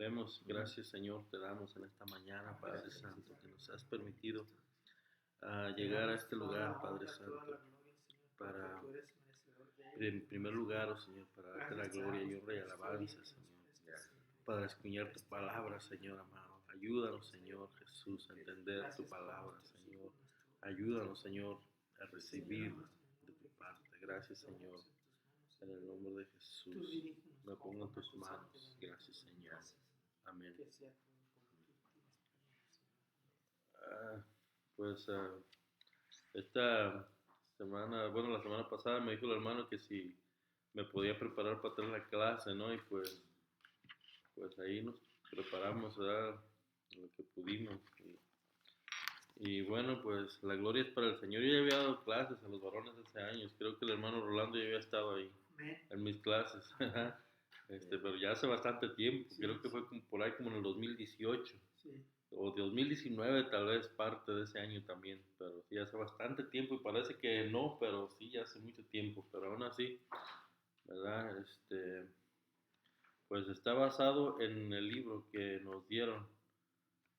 Oremos, gracias Señor, te damos en esta mañana, Padre Santo, que nos has permitido llegar a este lugar, Padre Santo, para, en primer lugar, oh Señor, para darte la gloria y honra y alabanza, Señor, para escuchar tu palabra, Señor amado. Ayúdanos, Señor Jesús, a entender tu palabra, Señor. Ayúdanos, Señor, a recibir de tu parte. Gracias, Señor. En el nombre de Jesús, me pongo en tus manos. Gracias, Señor. Amén. Ah, pues esta semana, bueno, la semana pasada me dijo el hermano que si me podía preparar para tener la clase, ¿no? Y pues ahí nos preparamos, ¿verdad? Lo que pudimos. Y bueno, pues la gloria es para el Señor. Yo ya había dado clases a los varones hace años. Creo que el hermano Rolando ya había estado ahí en mis clases. Pero ya hace bastante tiempo. Creo que fue como por ahí como en el 2018. O 2019 tal vez parte de ese año también. Pero sí, hace bastante tiempo y parece que no, pero sí, ya hace mucho tiempo. Pero aún así, ¿verdad? Pues está basado en el libro que nos dieron,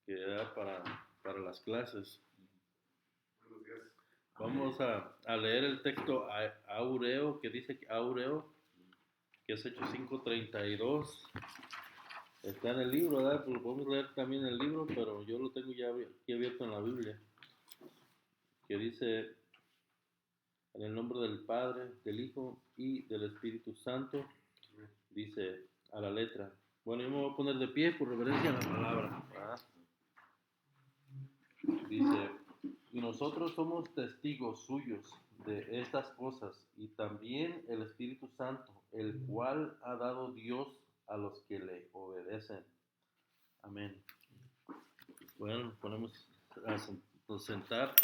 que era para las clases. Vamos a leer el texto Aureo, que dice que Aureo, que es Hechos 5:32. Está en el libro, ¿verdad? Pues lo podemos leer también en el libro, pero yo lo tengo ya aquí abierto en la Biblia. Que dice, en el nombre del Padre, del Hijo y del Espíritu Santo, dice a la letra. Bueno, yo me voy a poner de pie por reverencia a la palabra, ¿verdad? Dice, y nosotros somos testigos suyos de estas cosas, y también el Espíritu Santo, el cual ha dado Dios a los que le obedecen. Amén. Bueno, ponemos a sentar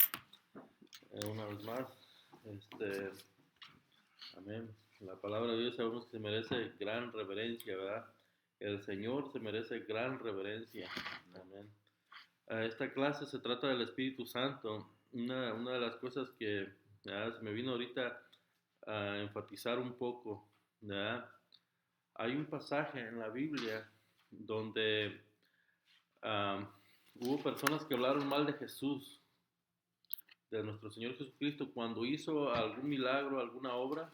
una vez más. Amén. La palabra de Dios sabemos que se merece gran reverencia, ¿verdad? El Señor se merece gran reverencia. Amén. Esta clase se trata del Espíritu Santo. Una de las cosas que se me vino ahorita a enfatizar un poco, ¿verdad? Hay un pasaje en la Biblia donde hubo personas que hablaron mal de Jesús, de nuestro Señor Jesucristo, cuando hizo algún milagro, alguna obra,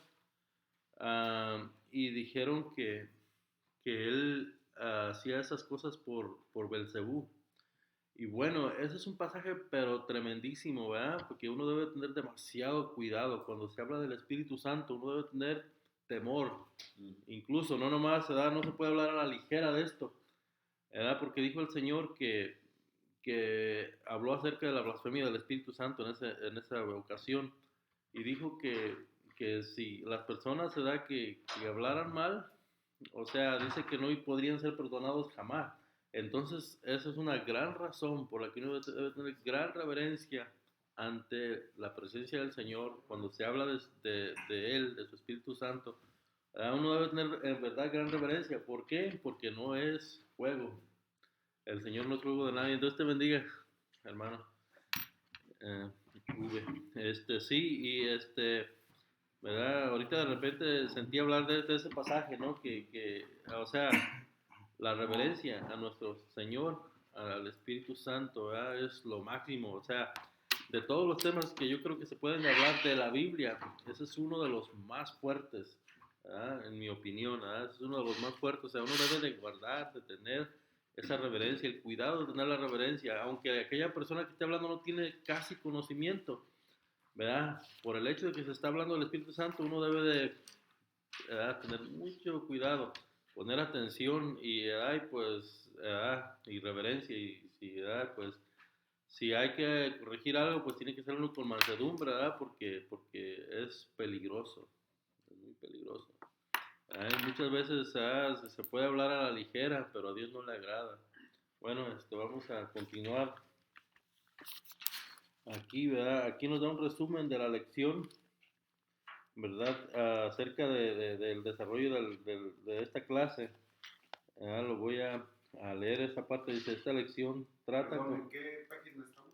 y dijeron que Él hacía esas cosas por Belcebú. Y bueno, ese es un pasaje pero tremendísimo, ¿verdad? Porque uno debe tener demasiado cuidado. Cuando se habla del Espíritu Santo, uno debe tener temor. Incluso, no nomás, ¿verdad? No se puede hablar a la ligera de esto, ¿verdad? Porque dijo el Señor que habló acerca de la blasfemia del Espíritu Santo en esa ocasión. Y dijo que si las personas, ¿verdad? Que hablaran mal, o sea, dice que no podrían ser perdonados jamás. Entonces, esa es una gran razón por la que uno debe tener gran reverencia ante la presencia del Señor cuando se habla de Él, de su Espíritu Santo. Uno debe tener en verdad gran reverencia. ¿Por qué? Porque no es juego. El Señor no es juego de nadie. Dios te bendiga, hermano. Sí, y ¿verdad? Ahorita de repente sentí hablar de ese pasaje, ¿no? O sea, la reverencia a nuestro Señor, al Espíritu Santo, ¿verdad? Es lo máximo. O sea, de todos los temas que yo creo que se pueden hablar de la Biblia, ese es uno de los más fuertes, ¿verdad? En mi opinión, ¿verdad? Ese es uno de los más fuertes. O sea, uno debe de guardar, de tener esa reverencia, el cuidado de tener la reverencia, aunque aquella persona que esté hablando no tiene casi conocimiento, ¿verdad? Por el hecho de que se está hablando del Espíritu Santo, uno debe de, ¿verdad?, tener mucho cuidado, poner atención y, pues, y reverencia. Y si, pues, si hay que corregir algo, pues tiene que ser uno con mansedumbre, ¿verdad? Porque es peligroso, es muy peligroso. Muchas veces se puede hablar a la ligera, pero a Dios no le agrada. Bueno, vamos a continuar aquí, ¿verdad? Aquí nos da un resumen de la lección, ¿verdad? Acerca del desarrollo de esta clase. Lo voy a leer esa parte. Dice, esta lección trata Perdón, ¿en qué página estamos?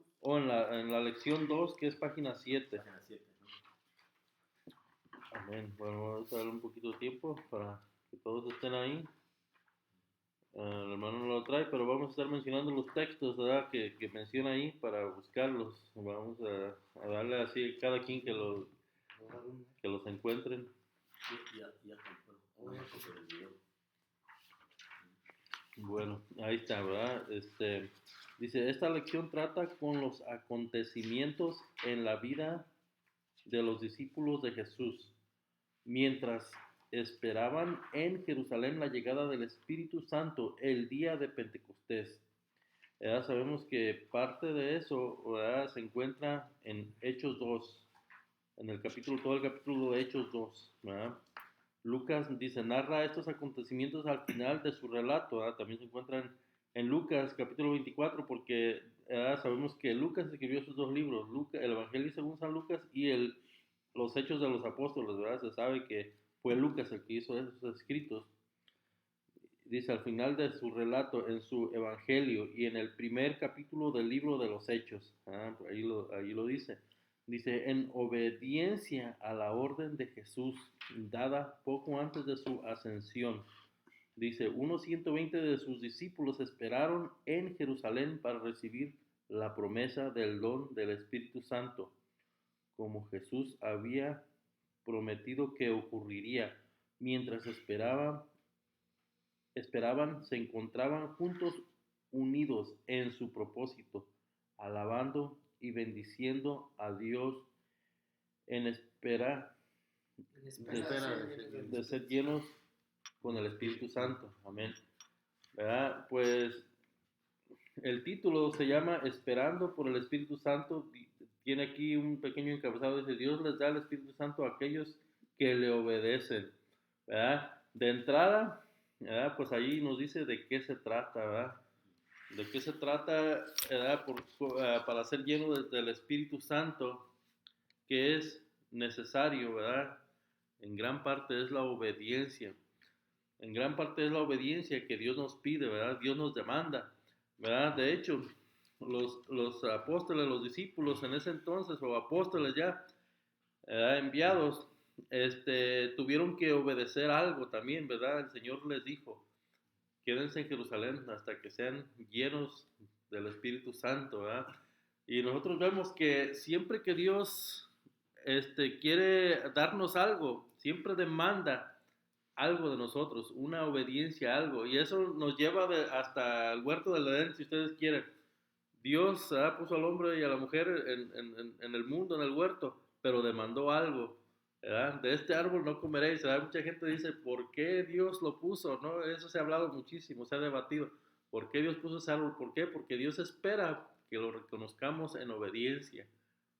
En la lección 2, que es página 7. Página 7, ¿no? Amén. Bueno, vamos a darle un poquito de tiempo para que todos estén ahí. El hermano no lo trae, pero vamos a estar mencionando los textos, ¿verdad? Que menciona ahí para buscarlos. Vamos a darle así a cada quien que los encuentren. Bueno, ahí está, ¿verdad? Dice, esta lección trata con los acontecimientos en la vida de los discípulos de Jesús, mientras esperaban en Jerusalén la llegada del Espíritu Santo el día de Pentecostés. Ya sabemos que parte de eso, ¿verdad?, se encuentra en Hechos 2, en el capítulo, todo el capítulo de Hechos 2, ¿verdad? Lucas dice, narra estos acontecimientos al final de su relato, ¿verdad? También se encuentran en Lucas capítulo 24, porque sabemos que Lucas escribió esos dos libros, el Evangelio según San Lucas y los Hechos de los Apóstoles, ¿verdad? Se sabe que fue Lucas el que hizo esos escritos. Dice al final de su relato, en su Evangelio y en el primer capítulo del libro de los Hechos, ahí lo dice. Dice, en obediencia a la orden de Jesús dada poco antes de su ascensión. Dice, unos 120 de sus discípulos esperaron en Jerusalén para recibir la promesa del don del Espíritu Santo, como Jesús había prometido que ocurriría. Mientras esperaban, se encontraban juntos, unidos en su propósito, alabando y bendiciendo a Dios en espera de ser llenos con el Espíritu Santo. Amén. ¿Verdad? Pues el título se llama Esperando por el Espíritu Santo. Tiene aquí un pequeño encabezado. Dice, Dios les da el Espíritu Santo a aquellos que le obedecen. ¿Verdad? De entrada, ¿verdad?, pues ahí nos dice de qué se trata, ¿verdad? De qué se trata, ¿verdad?, para ser lleno del Espíritu Santo, que es necesario, ¿verdad? En gran parte es la obediencia. En gran parte es la obediencia que Dios nos pide, ¿verdad? Dios nos demanda, ¿verdad? De hecho, los apóstoles, los discípulos en ese entonces, o apóstoles ya, enviados, tuvieron que obedecer algo también, ¿verdad? El Señor les dijo, quédense en Jerusalén hasta que sean llenos del Espíritu Santo, ¿verdad? Y nosotros vemos que siempre que Dios quiere darnos algo, siempre demanda algo de nosotros, una obediencia a algo. Y eso nos lleva hasta el huerto del Edén, si ustedes quieren. Dios puso al hombre y a la mujer en el mundo, en el huerto, pero demandó algo, ¿verdad? De este árbol no comeréis, ¿verdad? Mucha gente dice, ¿por qué Dios lo puso? ¿No? Eso se ha hablado muchísimo, se ha debatido. ¿Por qué Dios puso ese árbol? ¿Por qué? Porque Dios espera que lo reconozcamos en obediencia,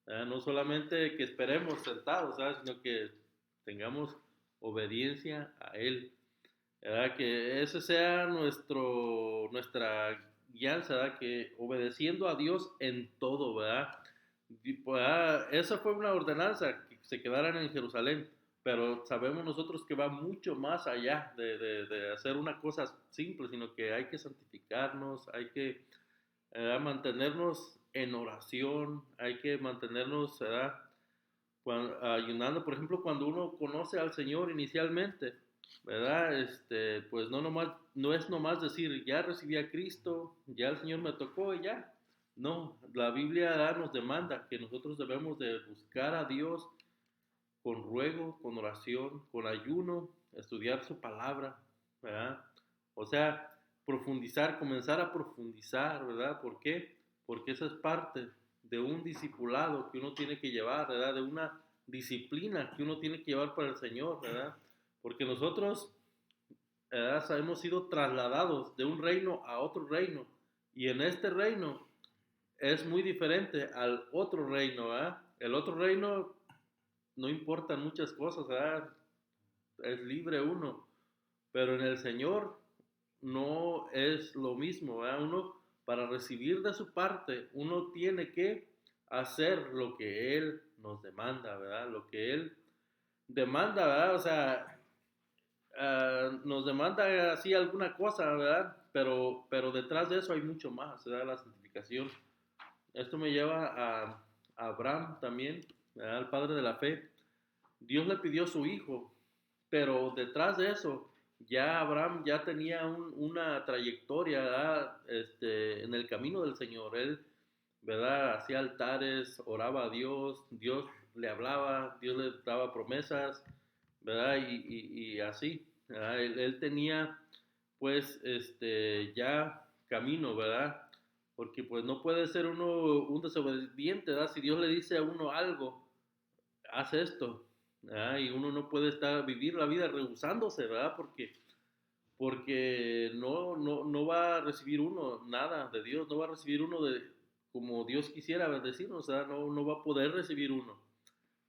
¿verdad? No solamente que esperemos sentados, ¿sabes?, sino que tengamos obediencia a Él, ¿verdad? Que ese sea nuestra guianza, ¿verdad? Que obedeciendo a Dios en todo, ¿verdad? Y, pues, esa fue una ordenanza, que se quedaran en Jerusalén, pero sabemos nosotros que va mucho más allá de hacer una cosa simple, sino que hay que santificarnos, hay que mantenernos en oración, hay que mantenernos, ¿verdad?, ayunando. Por ejemplo, cuando uno conoce al Señor inicialmente, ¿verdad? Pues no es nomás decir, ya recibí a Cristo, ya el Señor me tocó y ya. No, la Biblia nos demanda que nosotros debemos de buscar a Dios con ruego, con oración, con ayuno, estudiar su palabra, ¿verdad? O sea, profundizar, comenzar a profundizar, ¿verdad? ¿Por qué? Porque eso es parte de un discipulado que uno tiene que llevar, ¿verdad? De una disciplina que uno tiene que llevar para el Señor, ¿verdad? Porque nosotros, ¿verdad?, hemos sido trasladados de un reino a otro reino, y en este reino es muy diferente al otro reino, ¿verdad? El otro reino no importan muchas cosas, ¿verdad? Es libre uno, pero en el Señor no es lo mismo, ¿verdad? Uno, para recibir de su parte, uno tiene que hacer lo que Él nos demanda, ¿verdad? Lo que Él demanda, ¿verdad? O sea, nos demanda así alguna cosa, ¿verdad? Pero detrás de eso hay mucho más, ¿verdad? La santificación. Esto me lleva a Abraham también, ¿verdad?, el padre de la fe. Dios le pidió a su hijo, pero detrás de eso ya Abraham ya tenía una trayectoria, ¿verdad? En el camino del Señor. Él, ¿verdad? Hacía altares, oraba a Dios, Dios le hablaba, Dios le daba promesas, ¿verdad? Y así, ¿verdad? Él tenía, pues, ya camino, ¿verdad? Porque pues no puede ser uno un desobediente, ¿verdad? Si Dios le dice a uno algo, haz esto, ¿verdad? Y uno no puede vivir la vida rehusándose, ¿verdad? Porque no va a recibir uno nada de Dios, no va a recibir uno de como Dios quisiera bendecirnos, o sea, no va a poder recibir uno.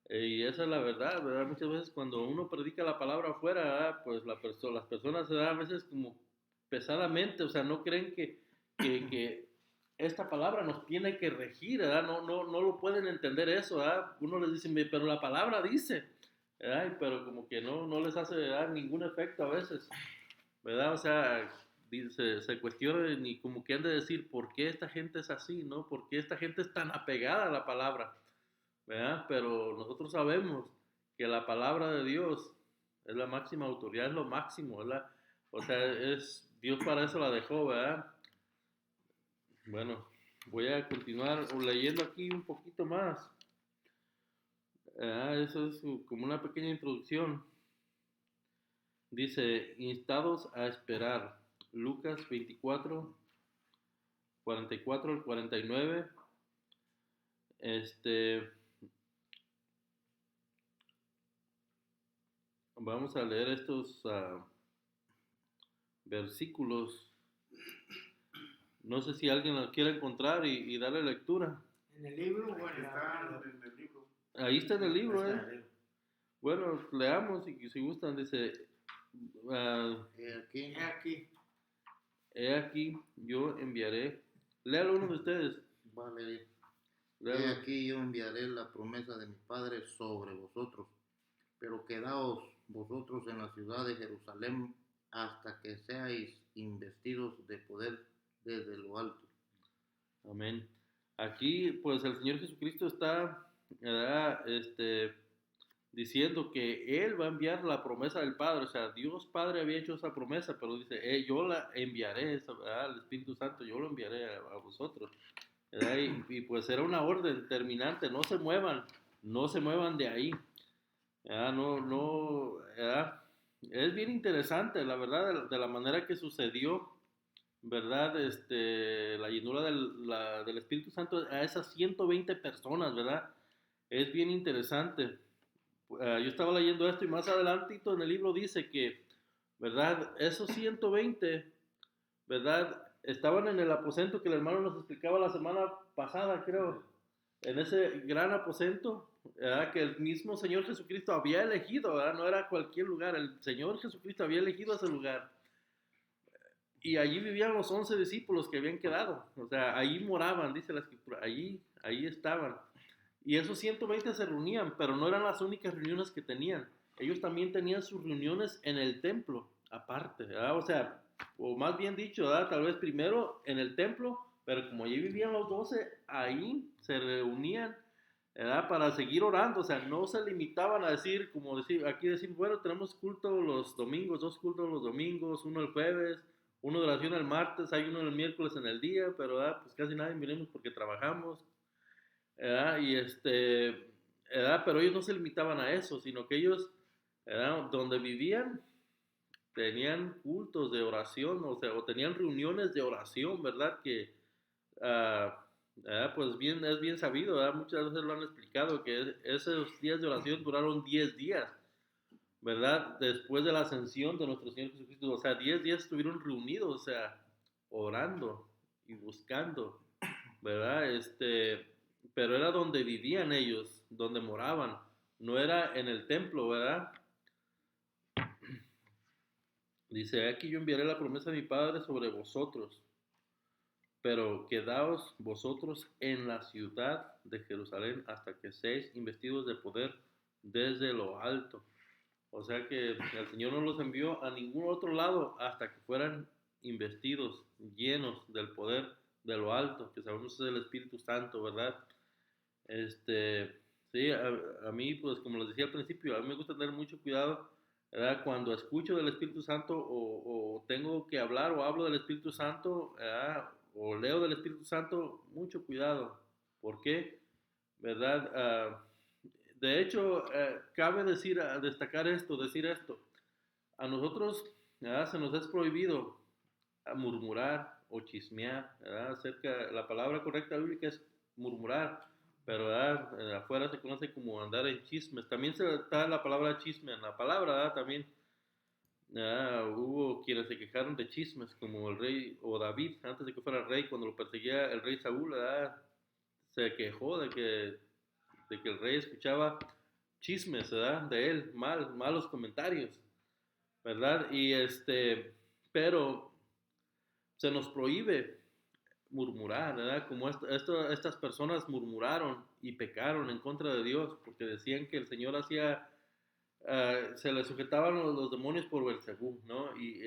Y esa es la verdad, ¿verdad? Muchas veces cuando uno predica la palabra afuera, ¿verdad? Pues las personas se dan a veces como pesadamente, o sea, no creen que esta palabra nos tiene que regir, ¿verdad? No lo pueden entender eso, ¿verdad? Uno les dice, pero la palabra dice, ¿verdad? Pero como que no les hace, ¿verdad? Ningún efecto a veces. ¿Verdad? O sea, se cuestionan y como que han de decir, ¿por qué esta gente es así, no? ¿Por qué esta gente es tan apegada a la palabra? ¿Verdad? Pero nosotros sabemos que la palabra de Dios es la máxima autoridad, es lo máximo, o sea, Dios para eso la dejó, ¿verdad? Bueno, voy a continuar leyendo aquí un poquito más. Eso es como una pequeña introducción. Dice, instados a esperar. Lucas 24, 44 al 49. Este, Vamos a leer estos versículos. No sé si alguien lo quiere encontrar y darle lectura. ¿En el libro o en el libro? Ahí está en el libro, ¿eh? Bueno, leamos y si gustan, dice, he aquí, yo enviaré. Léalo uno de ustedes. Vale. Léalo. He aquí yo enviaré la promesa de mi Padre sobre vosotros, pero quedaos vosotros en la ciudad de Jerusalén hasta que seáis investidos de poder desde lo alto. Amén. Aquí, pues el Señor Jesucristo está, ¿verdad? Diciendo que Él va a enviar la promesa del Padre. O sea, Dios Padre había hecho esa promesa, pero dice, yo la enviaré, ¿verdad? El Espíritu Santo, yo lo enviaré a vosotros. ¿Verdad? Y pues era una orden terminante, no se muevan de ahí. ¿Verdad? ¿verdad? Es bien interesante, la verdad, de la manera que sucedió, ¿verdad? La llenura del Espíritu Santo a esas 120 personas, ¿verdad? Es bien interesante. Yo estaba leyendo esto y más adelantito en el libro dice que, ¿verdad? Esos 120, ¿verdad? Estaban en el aposento que el hermano nos explicaba la semana pasada, creo, en ese gran aposento, ¿verdad? Que el mismo Señor Jesucristo había elegido, ¿verdad? No era cualquier lugar, el Señor Jesucristo había elegido ese lugar. Y allí vivían los 11 discípulos que habían quedado, o sea, allí moraban, dice la escritura, allí estaban. Y esos 120 se reunían, pero no eran las únicas reuniones que tenían. Ellos también tenían sus reuniones en el templo, aparte, ¿verdad? O sea, o más bien dicho, ¿verdad? Tal vez primero en el templo, pero como allí vivían los 12, ahí se reunían, ¿verdad? Para seguir orando, o sea, no se limitaban a decir, como decir, aquí decir, bueno, tenemos culto los domingos, 2 cultos los domingos, uno el jueves, uno de oración el martes, hay uno el miércoles en el día, pero pues casi nadie vinimos porque trabajamos, ¿verdad? ¿verdad? Pero ellos no se limitaban a eso, sino que ellos, ¿verdad? Donde vivían, tenían cultos de oración, o sea, o tenían reuniones de oración, ¿verdad? Que, pues bien, es bien sabido, ¿verdad? Muchas veces lo han explicado, que esos días de oración duraron 10 días, ¿verdad? Después de la ascensión de nuestro Señor Jesucristo, o sea, 10 días estuvieron reunidos, o sea, orando y buscando, ¿verdad? Pero era donde vivían ellos, donde moraban, no era en el templo, ¿verdad? Dice, aquí yo enviaré la promesa de mi Padre sobre vosotros, pero quedaos vosotros en la ciudad de Jerusalén hasta que seáis investidos de poder desde lo alto. O sea que el Señor no los envió a ningún otro lado hasta que fueran investidos, llenos del poder de lo alto, que sabemos es el Espíritu Santo, ¿verdad? Sí, a mí, pues como les decía al principio, a mí me gusta tener mucho cuidado ¿verdad? Cuando escucho del Espíritu Santo o tengo que hablar o hablo del Espíritu Santo, ¿verdad? O leo del Espíritu Santo, mucho cuidado. ¿Por qué? ¿Verdad? De hecho, cabe destacar esto, decir esto. A nosotros, ¿verdad? Se nos es prohibido a murmurar o chismear, ¿verdad? La palabra correcta bíblica es murmurar, pero ¿verdad? Afuera se conoce como andar en chismes. También se está la palabra chisme en la palabra, ¿verdad? También hubo quienes se quejaron de chismes, como el rey o David, antes de que fuera rey, cuando lo perseguía el rey Saúl, ¿verdad? Se quejó de que el rey escuchaba chismes, ¿verdad? De él, malos comentarios, ¿verdad? Pero se nos prohíbe murmurar, ¿verdad? Como estas personas murmuraron y pecaron en contra de Dios, porque decían que el Señor se le sujetaban los demonios por Belcebú, ¿no? Y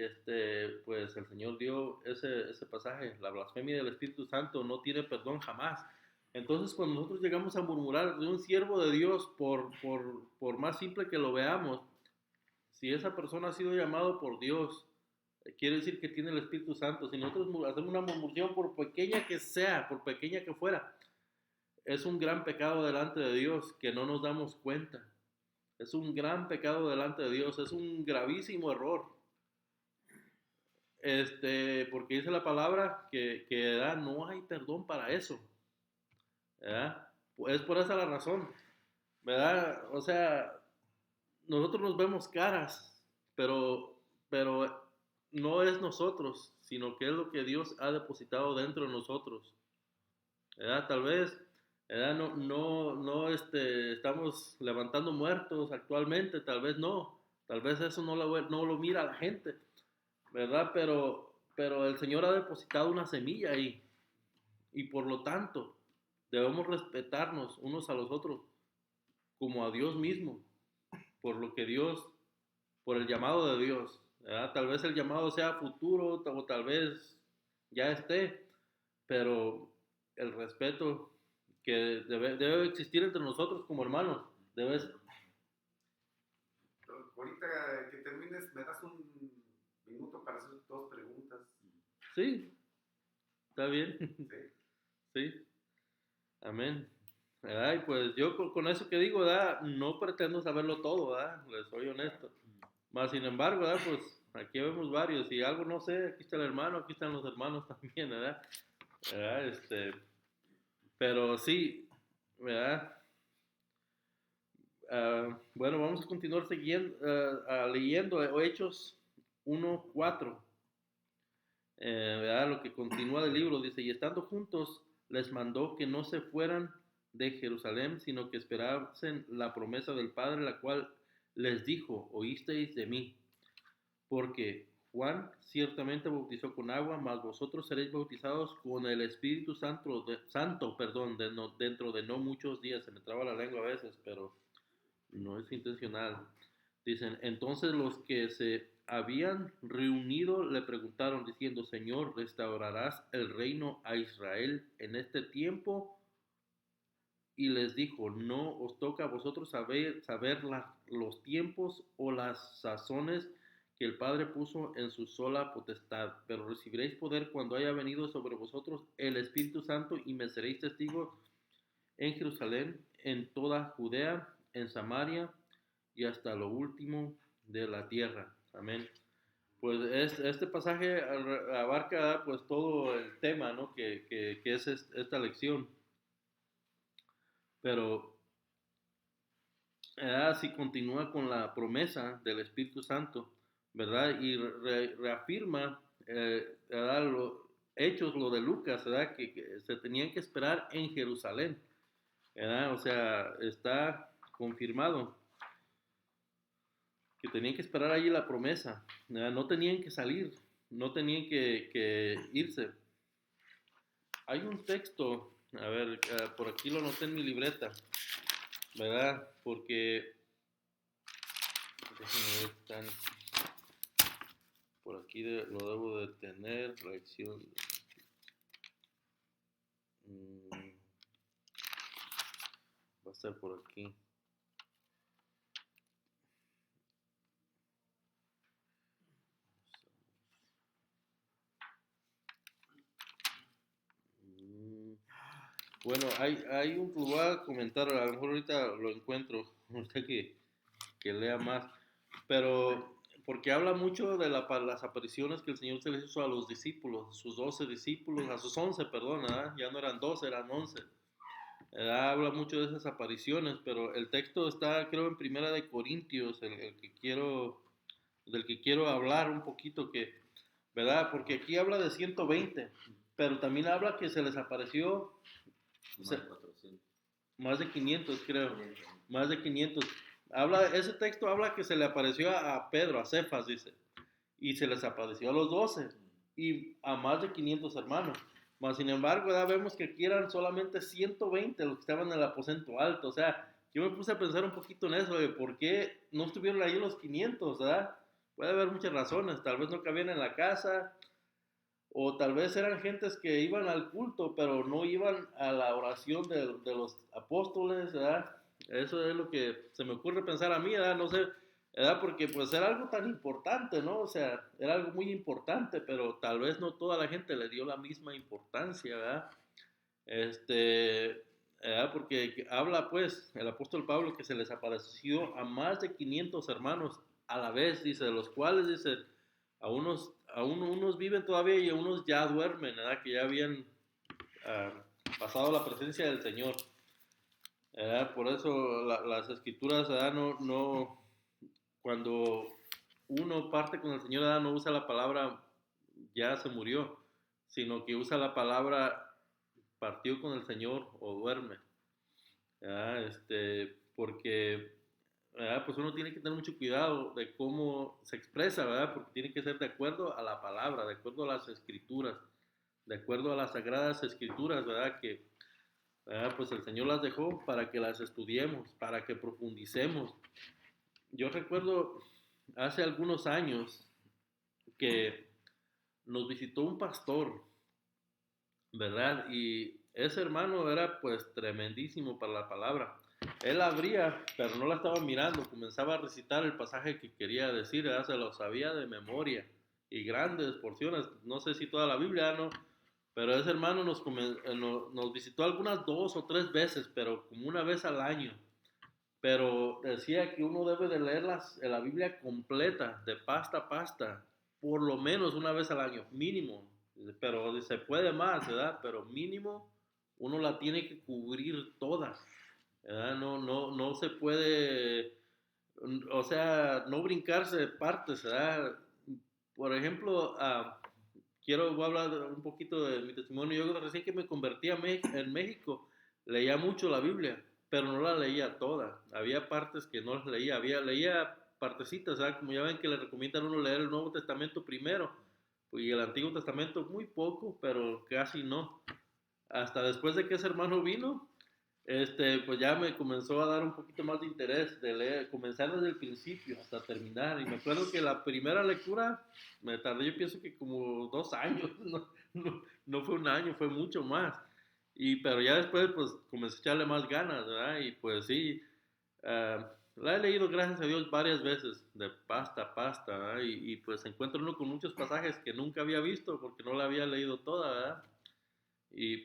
pues el Señor dio ese pasaje, la blasfemia del Espíritu Santo no tiene perdón jamás. Entonces, cuando nosotros llegamos a murmurar de un siervo de Dios, por más simple que lo veamos, si esa persona ha sido llamado por Dios, quiere decir que tiene el Espíritu Santo. Si nosotros hacemos una murmuración, por pequeña que sea, por pequeña que fuera, es un gran pecado delante de Dios que no nos damos cuenta. Es un gran pecado delante de Dios, es un gravísimo error. Porque dice la palabra que no hay perdón para eso, ¿verdad? Es por esa la razón, ¿verdad? O sea, nosotros nos vemos caras, pero no es nosotros, sino que es lo que Dios ha depositado dentro de nosotros, ¿verdad? Tal vez, ¿verdad? No estamos levantando muertos actualmente, tal vez eso no lo mira la gente, ¿verdad? Pero el Señor ha depositado una semilla ahí y por lo tanto debemos respetarnos unos a los otros como a Dios mismo, por lo que Dios, por el llamado de Dios, ¿verdad? Tal vez el llamado sea futuro o tal vez ya esté, pero el respeto que debe existir entre nosotros como hermanos, debe. Ahorita que termines, me das un minuto para hacer dos preguntas. Sí, está bien. Sí. Sí, amén. ¿Verdad? Y pues yo con eso que digo, ¿verdad? No pretendo saberlo todo, ¿verdad? Les soy honesto. Más sin embargo, ¿verdad? Pues aquí vemos varios. Si algo no sé, aquí está el hermano, aquí están los hermanos también, ¿verdad? ¿Verdad? Pero sí, ¿verdad? Bueno, vamos a continuar leyendo Hechos 1:4. ¿Verdad? Lo que continúa del libro dice, y estando juntos les mandó que no se fueran de Jerusalén, sino que esperasen la promesa del Padre, la cual les dijo, oísteis de mí, porque Juan ciertamente bautizó con agua, mas vosotros seréis bautizados con el Espíritu Santo, dentro de no muchos días. Se me traba la lengua a veces, pero no es intencional. Dicen, entonces los que se habían reunido le preguntaron diciendo, Señor, ¿restaurarás el reino a Israel en este tiempo? Y les dijo, no os toca a vosotros saber los tiempos o las sazones que el Padre puso en su sola potestad, pero recibiréis poder cuando haya venido sobre vosotros el Espíritu Santo y me seréis testigos en Jerusalén, en toda Judea, en Samaria y hasta lo último de la tierra. Amén. Pues este pasaje abarca pues todo el tema, ¿no? que es esta lección. Pero si continúa con la promesa del Espíritu Santo, ¿verdad? Y reafirma, ¿verdad? Hechos, lo de Lucas, ¿verdad? Que se tenían que esperar en Jerusalén, ¿verdad? O sea, está confirmado que tenían que esperar allí la promesa, ¿verdad? No tenían que salir, no tenían que irse. Hay un texto, a ver, por aquí lo anoté en mi libreta, ¿verdad? Porque, déjenme ver, por aquí lo debo de tener, reacción. Va a estar por aquí. Bueno, hay un, lo voy a comentar, a lo mejor ahorita lo encuentro, usted que lea más, pero porque habla mucho de las apariciones que el Señor se les hizo a los discípulos, sus 12 discípulos, a sus 11, perdón, ¿verdad? Ya no eran 12, eran 11. ¿Verdad? Habla mucho de esas apariciones, pero el texto está, creo, en Primera de Corintios, el que quiero, del que quiero hablar un poquito, que, ¿verdad? Porque aquí habla de 120, pero también habla que se les apareció se- más de 500, creo, más de 500. Habla, ese texto habla que se le apareció a Pedro, a Cefas, dice, y se les apareció a los 12 y a más de 500 hermanos. Mas, sin embargo, ya vemos que aquí eran solamente 120 los que estaban en el aposento alto. O sea, yo me puse a pensar un poquito en eso, de por qué no estuvieron ahí los 500, ¿verdad? Puede haber muchas razones, tal vez no cabían en la casa, o tal vez eran gentes que iban al culto, pero no iban a la oración de los apóstoles, ¿verdad? Eso es lo que se me ocurre pensar a mí, ¿verdad? No sé, ¿verdad? Porque pues era algo tan importante, ¿no? O sea, era algo muy importante, pero tal vez no toda la gente le dio la misma importancia, ¿verdad? ¿Verdad? Porque habla pues el apóstol Pablo que se les apareció a más de 500 hermanos a la vez, dice, de los cuales, dice, unos viven todavía y a unos ya duermen, ¿verdad? Que ya habían ah, pasado la presencia del Señor. ¿Verdad? Por eso las escrituras, ¿verdad? Cuando uno parte con el Señor, ¿verdad? No usa la palabra ya se murió, sino que usa la palabra partió con el Señor o duerme. ¿Verdad? Porque ¿verdad? Pues uno tiene que tener mucho cuidado de cómo se expresa, ¿verdad? Porque tiene que ser de acuerdo a la palabra, de acuerdo a las escrituras, de acuerdo a las sagradas escrituras, ¿verdad? Que ¿verdad? Pues el Señor las dejó para que las estudiemos, para que profundicemos. Yo recuerdo hace algunos años que nos visitó un pastor, ¿verdad? Y ese hermano era pues tremendísimo para la palabra. Él abría, pero no la estaba mirando, comenzaba a recitar el pasaje que quería decir, ¿verdad? Se lo sabía de memoria y grandes porciones, no sé si toda la Biblia, ¿no? Pero ese hermano nos visitó algunas 2 o 3 veces, pero como una vez al año. Pero decía que uno debe de leer la Biblia completa, de pasta a pasta, por lo menos una vez al año, mínimo. Pero se puede más, ¿verdad? Pero mínimo uno la tiene que cubrir toda, ¿verdad? No se puede, o sea, no brincarse de partes, ¿verdad? Por ejemplo, voy a hablar un poquito de mi testimonio. Yo recién que me convertí en México, leía mucho la Biblia, pero no la leía toda. Había partes que no las leía, leía partecitas, ¿sabes? Como ya ven que le recomiendan a uno leer el Nuevo Testamento primero, y el Antiguo Testamento muy poco, pero casi no. Hasta después de que ese hermano vino, pues ya me comenzó a dar un poquito más de interés de leer, comenzar desde el principio hasta terminar. Y me acuerdo que la primera lectura me tardé, yo pienso que como 2 años, no fue un año, fue mucho más. Pero ya después, pues comencé a echarle más ganas, ¿verdad? Y pues sí, la he leído, gracias a Dios, varias veces, de pasta a pasta, ¿verdad? Pues encuentro uno con muchos pasajes que nunca había visto porque no la había leído toda, ¿verdad?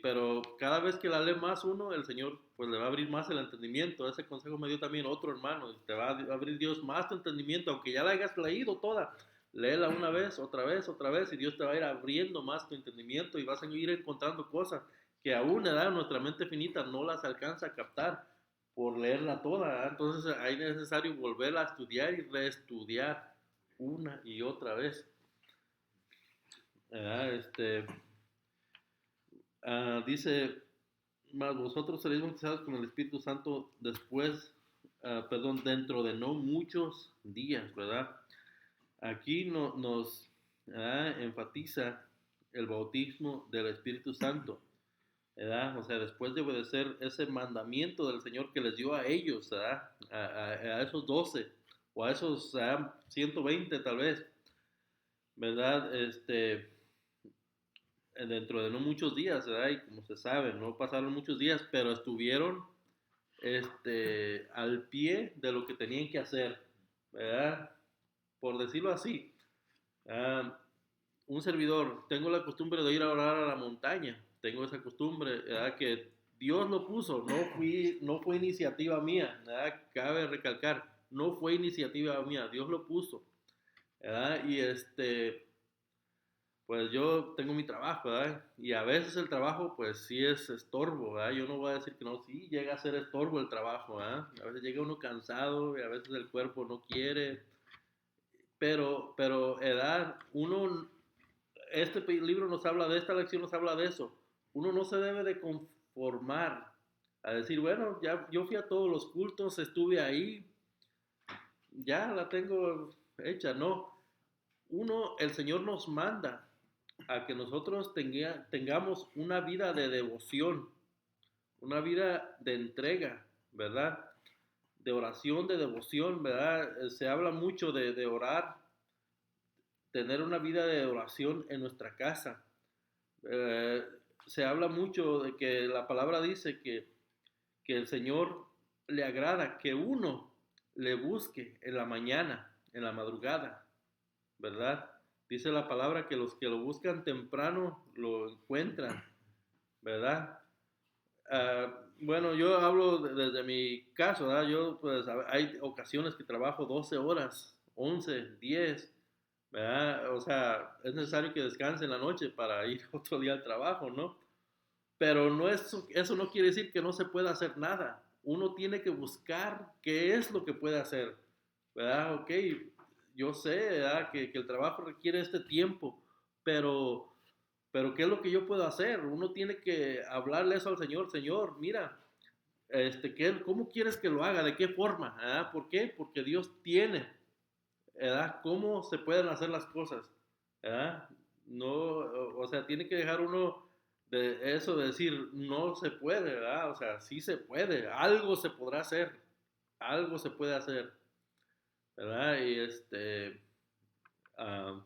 Pero cada vez que la lee más uno, el Señor pues le va a abrir más el entendimiento. Ese consejo me dio también otro hermano. Te va a abrir Dios más tu entendimiento, aunque ya la hayas leído toda. Léela una vez, otra vez, y Dios te va a ir abriendo más tu entendimiento y vas a ir encontrando cosas que aún nuestra mente finita no las alcanza a captar por leerla toda, ¿verdad? Entonces es necesario volverla a estudiar y reestudiar una y otra vez, ¿verdad? Dice, mas vosotros seréis bautizados con el Espíritu Santo después, perdón, dentro de no muchos días, ¿verdad? Aquí nos enfatiza el bautismo del Espíritu Santo, ¿verdad? O sea, después de obedecer ese mandamiento del Señor que les dio a ellos, ¿verdad? A esos 12 o a esos 120 tal vez, ¿verdad? Dentro de no muchos días, ¿verdad? Y como se sabe, no pasaron muchos días, pero estuvieron al pie de lo que tenían que hacer, ¿verdad? Por decirlo así. Ah, un servidor, tengo la costumbre de ir a orar a la montaña, tengo esa costumbre, ¿verdad? Que Dios lo puso, no fue iniciativa mía, ¿verdad? Cabe recalcar, no fue iniciativa mía, Dios lo puso, ¿verdad? Y pues yo tengo mi trabajo, ¿verdad? Y a veces el trabajo, pues sí es estorbo, ¿verdad? Yo no voy a decir que no, sí llega a ser estorbo el trabajo, ¿verdad? A veces llega uno cansado y a veces el cuerpo no quiere, pero edad, libro nos habla de esta lección, nos habla de eso. Uno no se debe de conformar a decir, bueno, ya yo fui a todos los cultos, estuve ahí, ya la tengo hecha. No, el Señor nos manda a que nosotros tengamos una vida de devoción, una vida de entrega, ¿verdad? De oración, de devoción, ¿verdad? Se habla mucho de orar, tener una vida de oración en nuestra casa. Eh, Se habla mucho de que la palabra dice que el Señor le agrada que uno le busque en la mañana, en la madrugada, ¿verdad? Dice la palabra que los que lo buscan temprano lo encuentran, ¿verdad? Bueno, yo hablo desde mi caso, ¿verdad? Yo, pues, hay ocasiones que trabajo 12 horas, 11, 10, ¿verdad? O sea, es necesario que descanse en la noche para ir otro día al trabajo, ¿no? Pero no es, eso no quiere decir que no se pueda hacer nada. Uno tiene que buscar qué es lo que puede hacer, ¿verdad? Ok, yo sé, ¿verdad? Que el trabajo requiere este tiempo, pero, pero ¿qué es lo que yo puedo hacer? Uno tiene que hablarle eso al Señor. Señor, mira, ¿cómo quieres que lo haga? ¿De qué forma? ¿Ah? ¿Por qué? Porque Dios tiene, ¿verdad? ¿Cómo se pueden hacer las cosas? ¿Verdad? No, o sea, tiene que dejar uno de eso de decir, no se puede, ¿verdad? O sea, sí se puede, algo se podrá hacer, algo se puede hacer, ¿verdad? Y ah,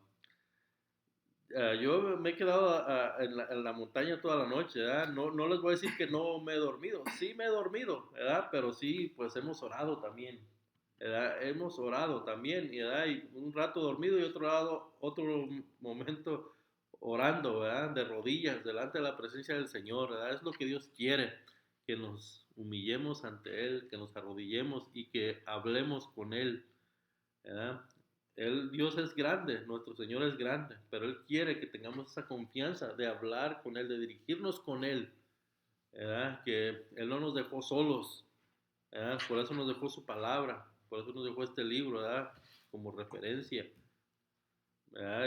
yo me he quedado en la montaña toda la noche, ¿verdad? No, no les voy a decir que no me he dormido, sí me he dormido, ¿verdad? Pero sí, pues hemos orado también, ¿verdad? Hemos orado también, ¿verdad? Y un rato dormido y otro momento orando, ¿verdad? De rodillas, delante de la presencia del Señor, ¿verdad? Es lo que Dios quiere, que nos humillemos ante Él, que nos arrodillemos y que hablemos con Él, ¿verdad? Dios es grande, nuestro Señor es grande, pero Él quiere que tengamos esa confianza de hablar con Él, de dirigirnos con Él, ¿verdad? Que Él no nos dejó solos, ¿verdad? Por eso nos dejó su palabra, por eso nos dejó este libro, ¿verdad? Como referencia, ¿verdad?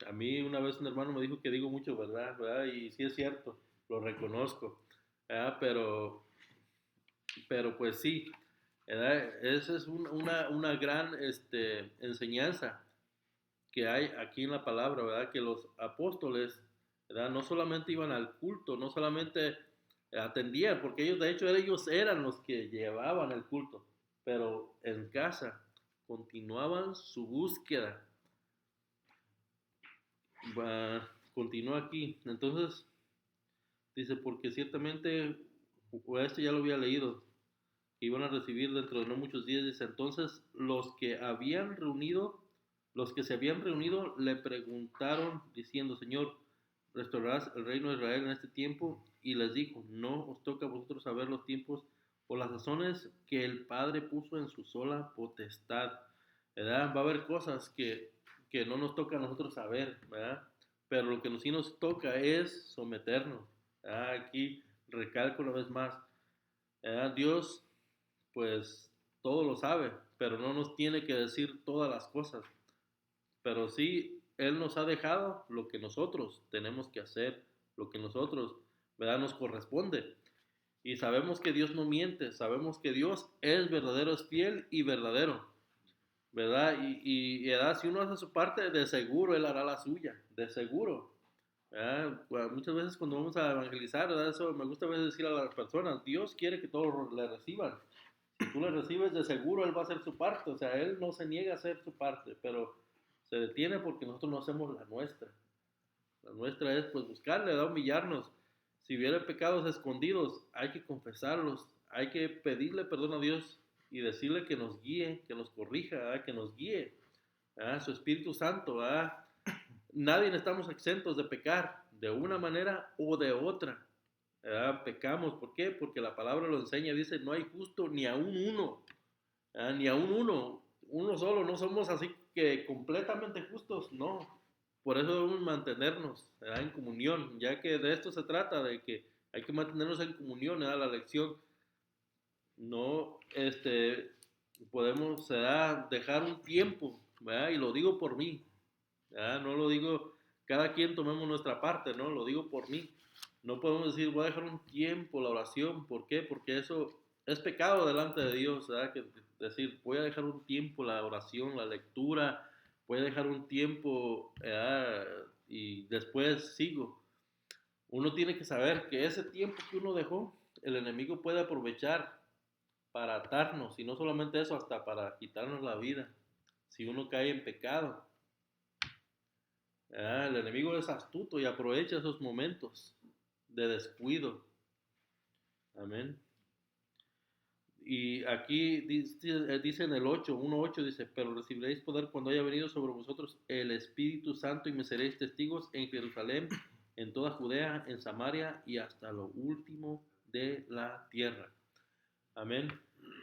A mí una vez un hermano me dijo que digo mucho, ¿verdad? ¿verdad? Y sí es cierto, lo reconozco, ¿verdad? Pero pues sí, ¿verdad? Esa es una gran enseñanza que hay aquí en la palabra, ¿verdad? Que los apóstoles, ¿verdad? No solamente iban al culto, no solamente atendían, porque ellos, de hecho, ellos eran los que llevaban el culto, pero en casa continuaban su búsqueda. Continúa aquí. Entonces, dice, porque ciertamente, o esto ya lo había leído, que iban a recibir dentro de no muchos días, dice, entonces los que se habían reunido le preguntaron diciendo, Señor, ¿restaurarás el reino de Israel en este tiempo? Y les dijo, no os toca a vosotros saber los tiempos o las razones que el Padre puso en su sola potestad, ¿verdad? Va a haber cosas que no nos toca a nosotros saber, ¿verdad? Pero lo que sí nos toca es someternos, ¿verdad? Aquí recalco una vez más, ¿verdad? Dios pues todo lo sabe, pero no nos tiene que decir todas las cosas. Pero sí, Él nos ha dejado lo que nosotros tenemos que hacer, lo que nosotros, ¿verdad? Nos corresponde. Y sabemos que Dios no miente, sabemos que Dios es verdadero, es fiel y verdadero, ¿verdad? ¿verdad? Si uno hace su parte, de seguro Él hará la suya, de seguro. ¿Verdad? Muchas veces cuando vamos a evangelizar, ¿verdad? Eso me gusta a veces decir a las personas, Dios quiere que todos le reciban. Si tú le recibes, de seguro Él va a hacer su parte. O sea, Él no se niega a hacer su parte, pero se detiene porque nosotros no hacemos la nuestra. La nuestra es pues buscarle, ¿verdad? Humillarnos. Si hubiera pecados escondidos, hay que confesarlos, hay que pedirle perdón a Dios y decirle que nos guíe, que nos corrija, ¿verdad? Que nos guíe, ¿verdad? Su Espíritu Santo, ¿verdad? Nadie estamos exentos de pecar de una manera o de otra, ¿verdad? Pecamos. ¿Por qué? Porque la palabra lo enseña, dice, no hay justo ni aún uno, ¿verdad? Ni aún uno solo, no somos así que completamente justos, no. Por eso debemos mantenernos, ¿verdad? En comunión, ya que de esto se trata, de que hay que mantenernos en comunión, ¿verdad? La lección, no, podemos, ¿verdad? Dejar un tiempo, ¿verdad? Y lo digo por mí, ¿verdad? No lo digo, cada quien tomemos nuestra parte, ¿no? Lo digo por mí. No podemos decir, voy a dejar un tiempo la oración. ¿Por qué? Porque eso es pecado delante de Dios, ¿verdad? Que decir, voy a dejar un tiempo la oración, la lectura, voy a dejar un tiempo, ¿verdad? Y después sigo. Uno tiene que saber que ese tiempo que uno dejó, el enemigo puede aprovechar para atarnos, y no solamente eso, hasta para quitarnos la vida, si uno cae en pecado. El enemigo es astuto y aprovecha esos momentos de descuido. Amén. Y aquí dice en el 1:8 dice, pero recibiréis poder cuando haya venido sobre vosotros el Espíritu Santo y me seréis testigos en Jerusalén, en toda Judea, en Samaria y hasta lo último de la tierra. Amén.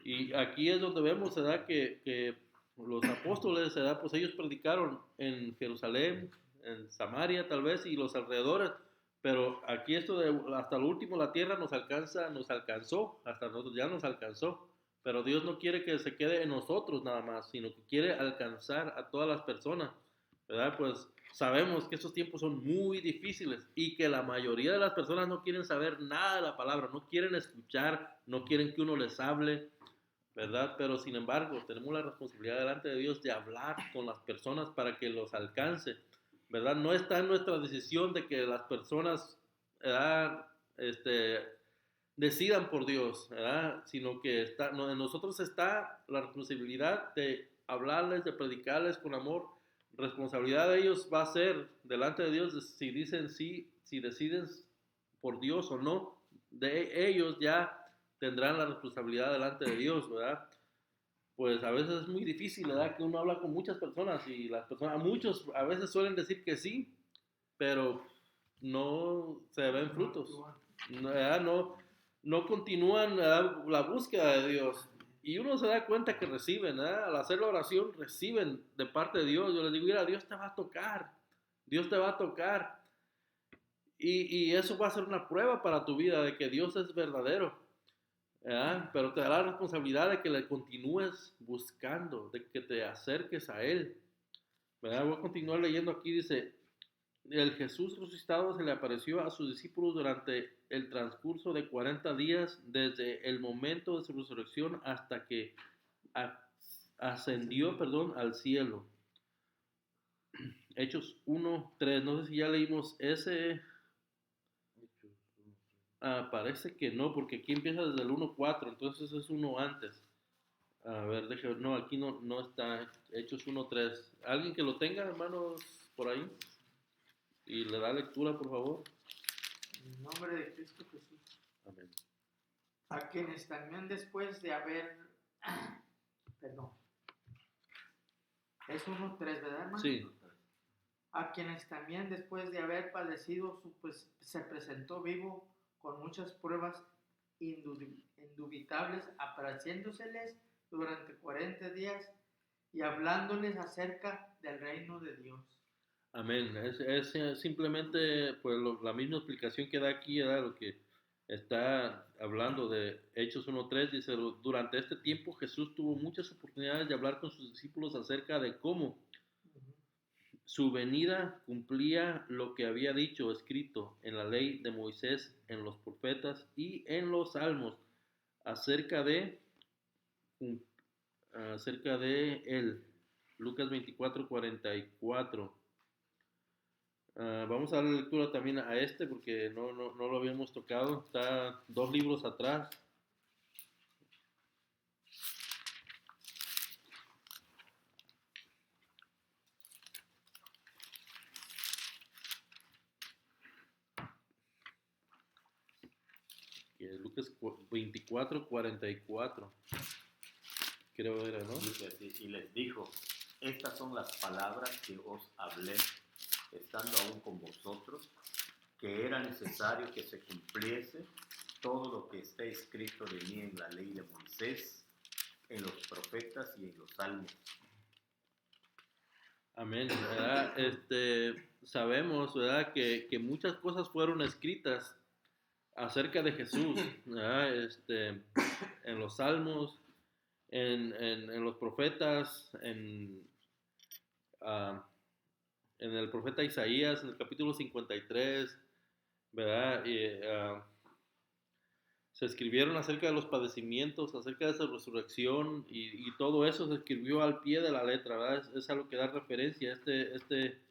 Y aquí es donde vemos, ¿verdad? Que los apóstoles, ¿verdad? Pues ellos predicaron en Jerusalén, en Samaria tal vez y los alrededores, pero aquí esto de hasta lo último la tierra nos alcanzó, hasta nosotros ya nos alcanzó, pero Dios no quiere que se quede en nosotros nada más, sino que quiere alcanzar a todas las personas, ¿verdad? Pues sabemos que estos tiempos son muy difíciles y que la mayoría de las personas no quieren saber nada de la palabra, no quieren escuchar, no quieren que uno les hable, ¿verdad? Pero sin embargo, tenemos la responsabilidad delante de Dios de hablar con las personas para que los alcance, ¿verdad? No está en nuestra decisión de que las personas, ¿verdad? Decidan por Dios, ¿verdad? Sino que en nosotros está la responsabilidad de hablarles, de predicarles con amor. Responsabilidad de ellos va a ser delante de Dios si dicen sí, si deciden por Dios o no. De ellos ya tendrán la responsabilidad delante de Dios, ¿verdad? Pues a veces es muy difícil, ¿verdad? Que uno habla con muchas personas y las personas, muchos a veces suelen decir que sí, pero no se ven frutos, ¿verdad? No continúan, ¿verdad? La búsqueda de Dios. Y uno se da cuenta que reciben, ¿verdad? Al hacer la oración reciben de parte de Dios. Yo les digo, mira, Dios te va a tocar, Dios te va a tocar. Y eso va a ser una prueba para tu vida de que Dios es verdadero, ¿verdad? Pero te da la responsabilidad de que le continúes buscando, de que te acerques a Él, ¿verdad? Voy a continuar leyendo aquí, dice, el Jesús resucitado se le apareció a sus discípulos durante el transcurso de 40 días desde el momento de su resurrección hasta que ascendió, al cielo. Hechos 1:3, no sé si ya leímos ese. Parece que no, porque aquí empieza desde el 1:4, entonces es uno antes. A ver, déjame, no, aquí no está, Hechos 1:3. ¿Alguien que lo tenga, hermanos, por ahí? Y le da lectura, por favor. En nombre de Cristo Jesús. Amén. A quienes también después de haber... Perdón. Es 1:3, ¿verdad, hermano? Sí. A quienes también después de haber padecido, pues, se presentó vivo con muchas pruebas indubitables, apareciéndoseles durante 40 días y hablándoles acerca del reino de Dios. Amén. Es simplemente pues la misma explicación que da aquí, era lo que está hablando de Hechos 1:3. Dice, durante este tiempo Jesús tuvo muchas oportunidades de hablar con sus discípulos acerca de cómo su venida cumplía lo que había dicho, escrito en la ley de Moisés, en los profetas y en los salmos, acerca de él. Lucas 24:44. Vamos a darle lectura también a porque no lo habíamos tocado. Está 2 libros atrás. Lucas 24:44. Creo era, ¿no? Y les dijo, estas son las palabras que os hablé, estando aún con vosotros, que era necesario que se cumpliese todo lo que está escrito de mí en la ley de Moisés, en los profetas y en los salmos. Amén, ¿verdad? Sabemos, ¿verdad? Que muchas cosas fueron escritas acerca de Jesús, ¿verdad? En los salmos, en los profetas, ah, en el profeta Isaías, en el capítulo 53, ¿verdad? Se escribieron acerca de los padecimientos, acerca de esa resurrección y todo eso se escribió al pie de la letra, ¿verdad? Es a lo que da referencia. Este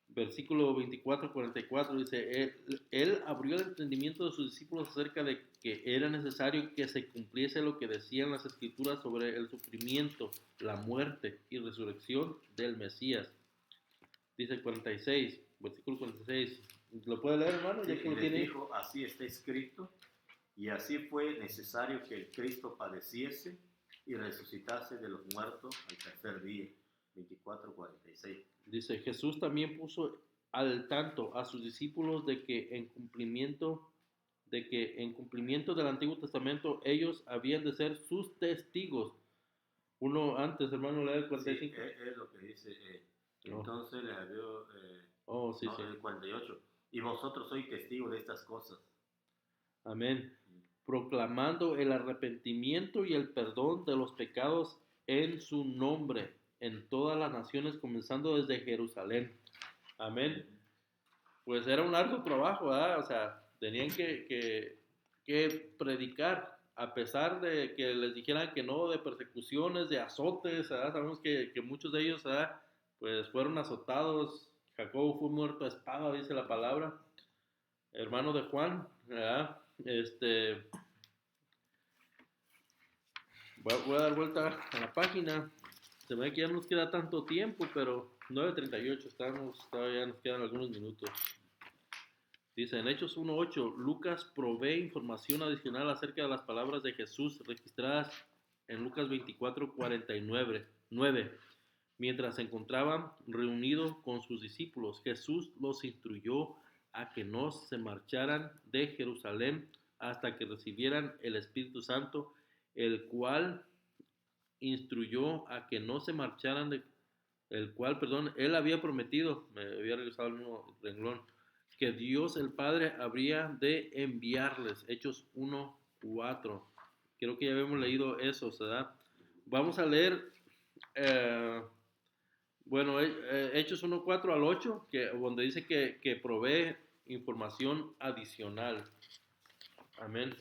versículo 24-44 dice, él abrió el entendimiento de sus discípulos acerca de que era necesario que se cumpliese lo que decían las escrituras sobre el sufrimiento, la muerte y resurrección del Mesías. Dice 46, versículo 46. ¿Lo puede leer, hermano? Ya que lo Les tiene. dijo, así está escrito, y así fue necesario que el Cristo padeciese y resucitase de los muertos al tercer día. 24:46. Dice, Jesús también puso al tanto a sus discípulos de que en cumplimiento del Antiguo Testamento ellos habían de ser sus testigos. Uno antes, hermano, lee el 45. Sí, es lo que dice. No. Entonces les abrió Sí, sí. el 48. Y vosotros sois testigos de estas cosas. Amén. Proclamando el arrepentimiento y el perdón de los pecados en su nombre, en todas las naciones, comenzando desde Jerusalén. Amén. Pues era un arduo trabajo, ¿verdad? O sea, tenían que predicar, a pesar de que les dijeran que no, de persecuciones, de azotes, ¿verdad? Sabemos que muchos de ellos, ¿verdad? Pues fueron azotados. Jacobo fue muerto a espada, dice la palabra. Hermano de Juan, ¿verdad? Voy a dar vuelta a la página. Se ve que ya no nos queda tanto tiempo, pero 9:38 todavía nos quedan algunos minutos. Dice en Hechos 1:8, Lucas provee información adicional acerca de las palabras de Jesús registradas en Lucas 24:49. Mientras se encontraban reunidos con sus discípulos, Jesús los instruyó a que no se marcharan de Jerusalén hasta que recibieran el Espíritu Santo, el cual él había prometido, me había regresado al mismo renglón, que Dios el Padre habría de enviarles. Hechos 1:4. Creo que ya habíamos leído eso, ¿verdad? Vamos a leer, Hechos 1:4 al 8, donde dice que provee información adicional. Amén.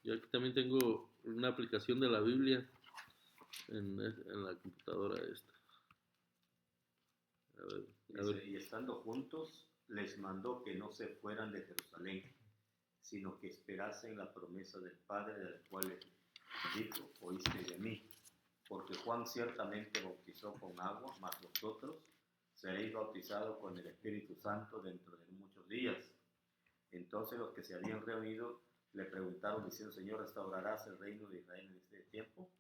Yo aquí también tengo una aplicación de la Biblia en la computadora esta. A ver. Y estando juntos, les mandó que no se fueran de Jerusalén, sino que esperasen la promesa del Padre, del cual les dijo, oíste de mí. Porque Juan ciertamente bautizó con agua, mas vosotros seréis bautizados con el Espíritu Santo dentro de muchos días. Entonces los que se habían reunido le preguntaron diciendo, Señor, ¿restaurarás el reino de Israel en este tiempo?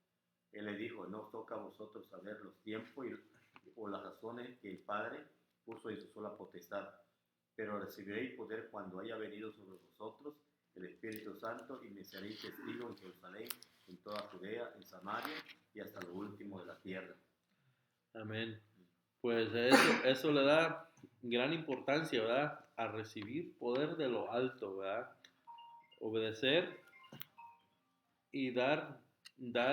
Él le dijo, no os toca a vosotros saber los tiempos o las razones que el Padre puso en su sola potestad, pero recibiréis poder cuando haya venido sobre vosotros el Espíritu Santo y me seréis testigos en Jerusalén, en toda Judea, en Samaria y hasta lo último de la tierra. Amén. Pues eso le da gran importancia, ¿verdad? A recibir poder de lo alto, ¿verdad? Obedecer y dar da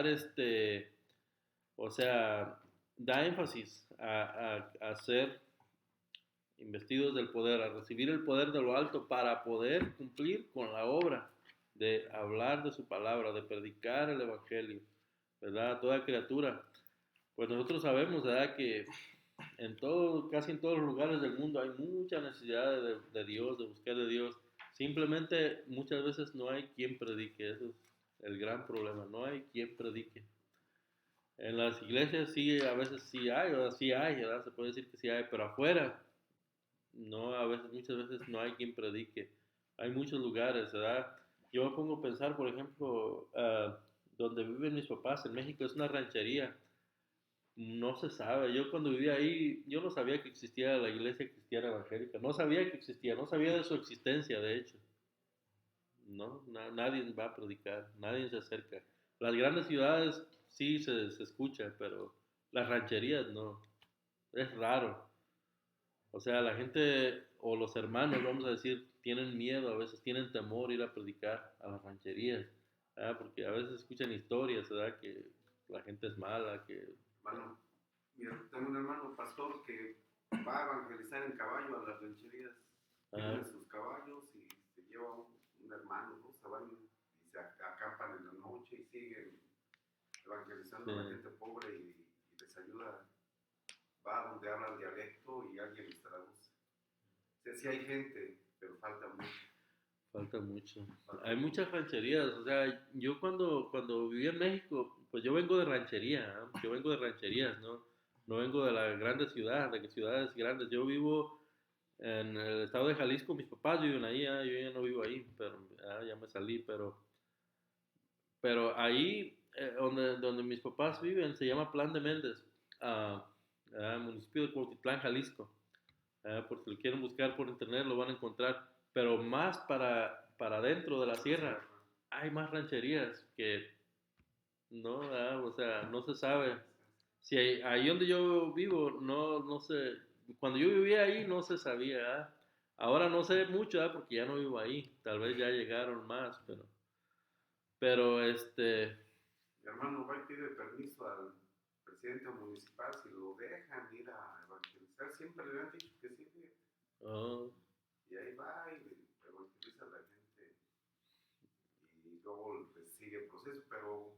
énfasis a ser investidos del poder, a recibir el poder de lo alto para poder cumplir con la obra de hablar de su palabra, de predicar el evangelio, ¿verdad? Toda criatura. Pues nosotros sabemos, ¿verdad? Que casi en todos los lugares del mundo hay mucha necesidad de Dios, de buscar de Dios. Simplemente muchas veces no hay quien predique, eso es el gran problema, no hay quien predique. En las iglesias sí, a veces sí hay, ¿verdad? Se puede decir que sí hay, pero afuera, no, muchas veces no hay quien predique. Hay muchos lugares, ¿verdad? Yo me pongo a pensar, por ejemplo, donde viven mis papás en México es una ranchería. No se sabe. Yo cuando vivía ahí, yo no sabía que existía la iglesia cristiana evangélica. No sabía que existía, no sabía de su existencia, de hecho. No, nadie va a predicar, nadie se acerca. Las grandes ciudades sí se escucha, pero las rancherías no. Es raro. O sea, la gente o los hermanos, vamos a decir, tienen miedo, a veces tienen temor ir a predicar a las rancherías, ¿verdad? Porque a veces escuchan historias, ¿verdad? Que la gente es mala, que... Hermano, mira, tengo un hermano pastor que va a evangelizar en caballo a las rancherías. ah, Tiene sus caballos y se lleva un hermano, ¿no? Se van y se acampan en la noche y siguen evangelizando a la sí. gente pobre y les ayuda. Va donde hablan dialecto y alguien les traduce. O sea, sí hay gente, pero falta mucho. Falta mucho. Falta Hay mucho. muchas rancherías, o sea, yo cuando viví en México, pues yo vengo de ranchería, ¿ah? Yo vengo de rancherías, ¿no? No vengo de la grande ciudad, de que ciudades grandes. Yo vivo en el estado de Jalisco, mis papás viven ahí, ¿ah? Yo ya no vivo ahí, pero ya me salí, pero ahí donde mis papás viven se llama Plan de Méndez, ah, municipio de Cuautitlán, Jalisco. Por si lo quieren buscar por internet lo van a encontrar, pero más para dentro de la sierra hay más rancherías que no, o sea, no se sabe. Si ahí donde yo vivo, no sé, cuando yo vivía ahí no se sabía, ahora no sé mucho, porque ya no vivo ahí, tal vez ya llegaron más, pero Mi hermano va y pide permiso al presidente municipal si lo dejan ir a evangelizar. Siempre le han dicho que sí, fíjate. oh, Y ahí va y evangeliza a la gente y luego le sigue el proceso, pero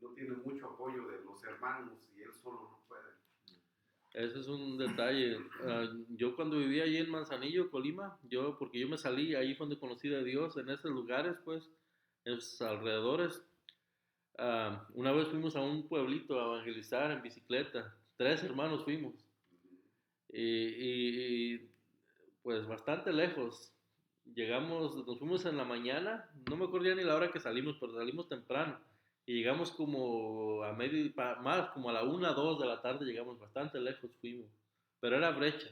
no tiene mucho apoyo de los hermanos y él solo no puede. ese es un detalle. Yo cuando vivía allí en Manzanillo, Colima, porque yo me salí, ahí fue donde conocí a Dios, en esos lugares, pues, en esos alrededores. Una vez fuimos a un pueblito a evangelizar en bicicleta. 3 hermanos fuimos. Y, pues bastante lejos. Nos fuimos en la mañana, no me acuerdo ya ni la hora que salimos, pero salimos temprano. Y llegamos como a medio, más como a la 1, 2 de la tarde, llegamos bastante lejos, fuimos. Pero era brecha.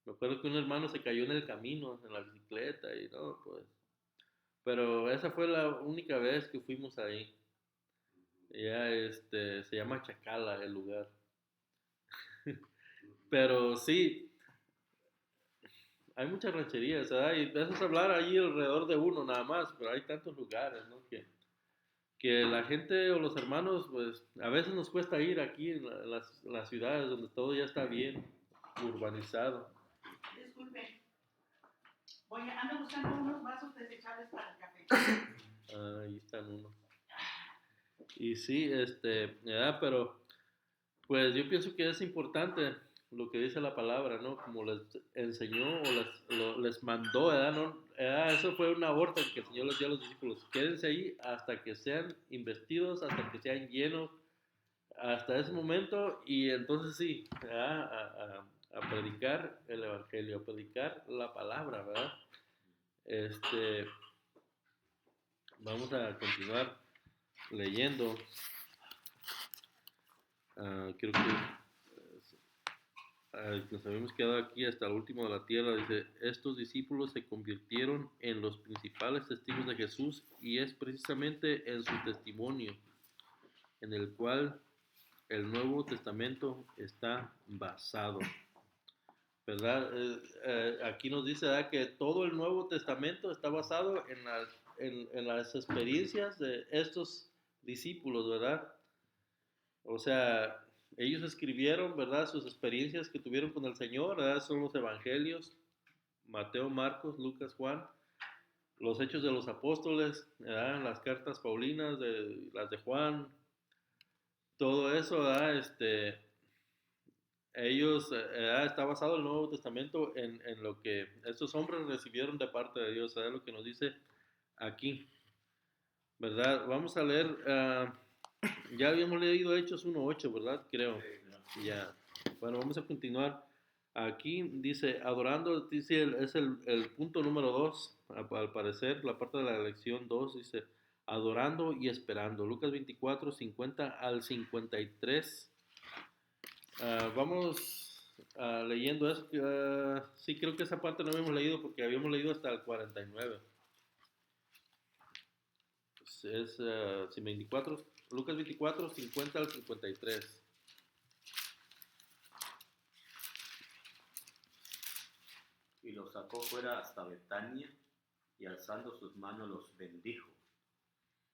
Me acuerdo que un hermano se cayó en el camino, en la bicicleta, y no, pues. Pero esa fue la única vez que fuimos ahí. Ya, se llama Chacala el lugar. Pero sí, hay muchas rancherías, ¿verdad? Y empiezas a hablar ahí alrededor de uno nada más, pero hay tantos lugares, ¿no? Que la gente o los hermanos, pues a veces nos cuesta ir aquí en las ciudades donde todo ya está bien urbanizado. Disculpe, ando buscando unos vasos desechables para el café. Ahí están uno. Y sí, ¿verdad? Pero pues yo pienso que es importante lo que dice la palabra, ¿no? Como les enseñó o les mandó, ¿verdad? ¿No? Eso fue una orden que el Señor les dio a los discípulos. Quédense ahí hasta que sean investidos, hasta que sean llenos, hasta ese momento. Y entonces sí, ¿verdad? A predicar el Evangelio, a predicar la palabra, ¿verdad? Vamos a continuar leyendo. Creo que nos habíamos quedado aquí hasta el último de la tierra. Dice, estos discípulos se convirtieron en los principales testigos de Jesús y es precisamente en su testimonio en el cual el Nuevo Testamento está basado. ¿Verdad? Aquí nos dice, ¿verdad?, que todo el Nuevo Testamento está basado en las experiencias de estos discípulos, ¿verdad? O sea, ellos escribieron, ¿verdad?, sus experiencias que tuvieron con el Señor, ¿verdad? Son los evangelios, Mateo, Marcos, Lucas, Juan, los hechos de los apóstoles, ¿verdad?, las cartas paulinas, las de Juan, todo eso, ¿verdad? Está basado el Nuevo Testamento en lo que estos hombres recibieron de parte de Dios, ¿verdad? Lo que nos dice aquí, ¿verdad? Vamos a leer, ya habíamos leído Hechos 1:8, ¿verdad? Creo. Ya. Bueno, vamos a continuar. Aquí dice, adorando, dice, es el punto número 2, al parecer, la parte de la lección 2, dice, adorando y esperando. Lucas 24, 50 al 53. Vamos leyendo eso. Sí, creo que esa parte no habíamos leído porque habíamos leído hasta el 49. Es 24, Lucas 24, 50 al 53. Y los sacó fuera hasta Betania, y alzando sus manos los bendijo.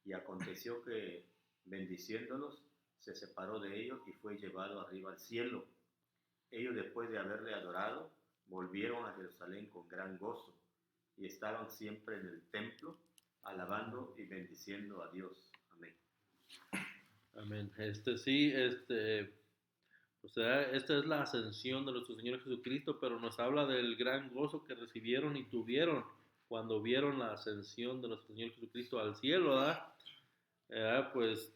Y aconteció que, bendiciéndolos, se separó de ellos y fue llevado arriba al cielo. Ellos, después de haberle adorado, volvieron a Jerusalén con gran gozo, y estaban siempre en el templo, alabando y bendiciendo a Dios. Amén. Amén. O sea, esta es la ascensión de nuestro Señor Jesucristo, pero nos habla del gran gozo que recibieron y tuvieron cuando vieron la ascensión de nuestro Señor Jesucristo al cielo, ¿verdad? Pues,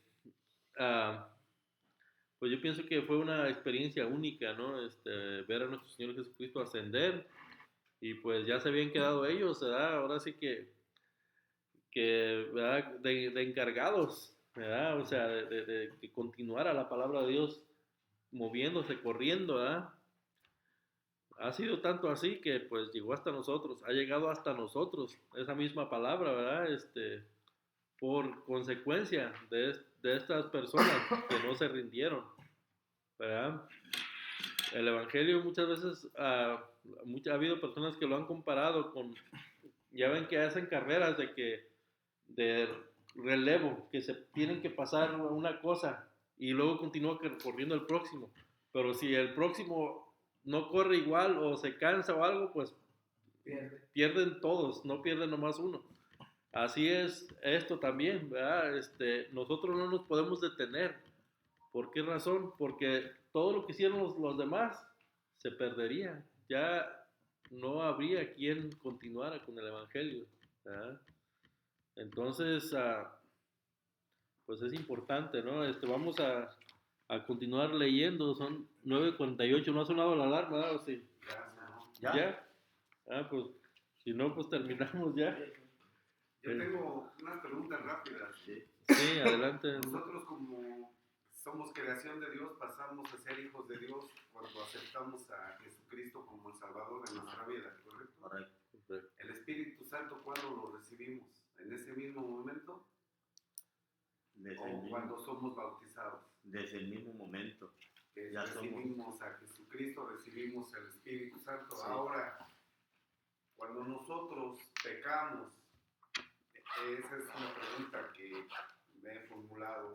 pues yo pienso que fue una experiencia única, ¿no? Ver a nuestro Señor Jesucristo ascender y pues ya se habían quedado ellos, ¿verdad? Ahora sí que ¿verdad? De encargados, ¿verdad? O sea, de que continuara la palabra de Dios moviéndose, corriendo, ¿verdad? Ha sido tanto así que pues llegó hasta nosotros, ha llegado hasta nosotros esa misma palabra, ¿verdad? Por consecuencia de estas personas que no se rindieron, ¿verdad? El Evangelio muchas veces, ha habido personas que lo han comparado con, ya ven que hacen carreras de relevo, que se tienen que pasar una cosa y luego continúa corriendo el próximo. Pero si el próximo no corre igual o se cansa o algo, pues pierden todos, no pierden nomás uno. Así es esto también, ¿verdad? Nosotros no nos podemos detener. ¿Por qué razón? Porque todo lo que hicieron los demás se perdería. Ya no habría quien continuara con el Evangelio, ¿verdad? Entonces, pues es importante, ¿no? Vamos a continuar leyendo, son 9:48, no ha sonado la alarma, ¿verdad? ¿O sí? ¿Ya? ¿Ya? Pues, si no, pues terminamos ya. Yo tengo unas preguntas rápidas. Sí, adelante. Nosotros como somos creación de Dios, pasamos a ser hijos de Dios cuando aceptamos a Jesucristo como el Salvador de nuestra vida, ¿correcto? Correcto. El Espíritu Santo, ¿cuándo lo recibimos? ¿En ese mismo momento? ¿O cuando somos bautizados? Desde el mismo momento. Que Ya recibimos a Jesucristo, recibimos el Espíritu Santo. Sí. Ahora, cuando nosotros pecamos, esa es una pregunta que me he formulado.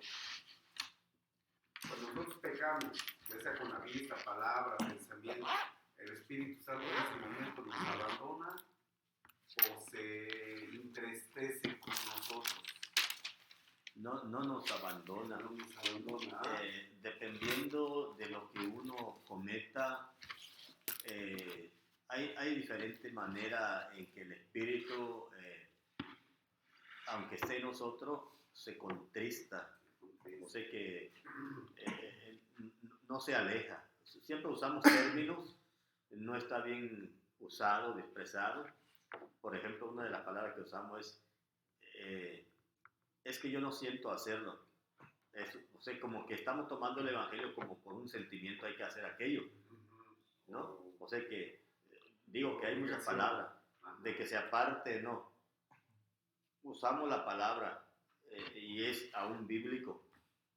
Cuando nosotros pecamos, ya sea con la vista, palabra, pensamiento, ¿el Espíritu Santo en ese momento nos abandona o se entristece con nosotros? No nos abandona. No nos abandona. Dependiendo de lo que uno cometa, hay diferentes maneras en que el Espíritu, aunque esté en nosotros, se contrista. O sea que no se aleja. Siempre usamos términos, no está bien usado, expresado. Por ejemplo, una de las palabras que usamos es que yo no siento hacerlo. O sea, como que estamos tomando el Evangelio como por un sentimiento hay que hacer aquello, ¿no? O sea que digo que hay muchas palabras, de que se aparte, no. Usamos la palabra y es aún bíblico,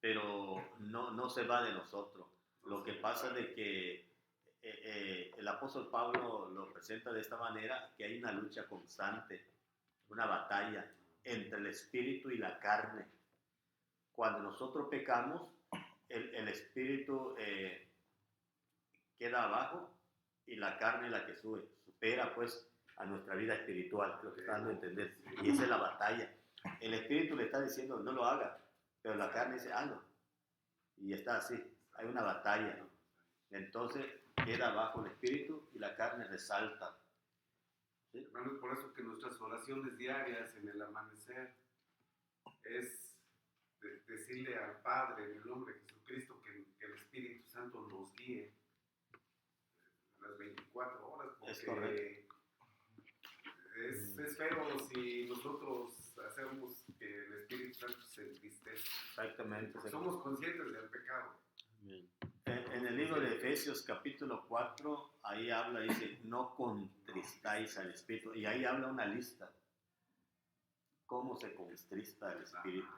pero no se va de nosotros. Lo que pasa es de que el apóstol Pablo lo presenta de esta manera, que hay una lucha constante, una batalla entre el espíritu y la carne. Cuando nosotros pecamos, el espíritu queda abajo y la carne es la que sube, supera pues a nuestra vida espiritual, lo que está dando a entender. Y esa es la batalla. El espíritu le está diciendo no lo haga, pero la carne dice hazlo. Y está así, hay una batalla. Entonces queda abajo el espíritu y la carne resalta. ¿Sí? Hermano, es por eso que nuestras oraciones diarias en el amanecer es decirle al Padre en el nombre de Jesucristo que el Espíritu Santo nos guíe las 24 horas, porque Es correcto. es feo si nosotros hacemos que el Espíritu Santo se entristezca. Exactamente. Somos conscientes del pecado. Amén. En el libro de Efesios capítulo 4, ahí habla, dice, no contristáis al Espíritu. Y ahí habla una lista. ¿Cómo se contrista el Espíritu?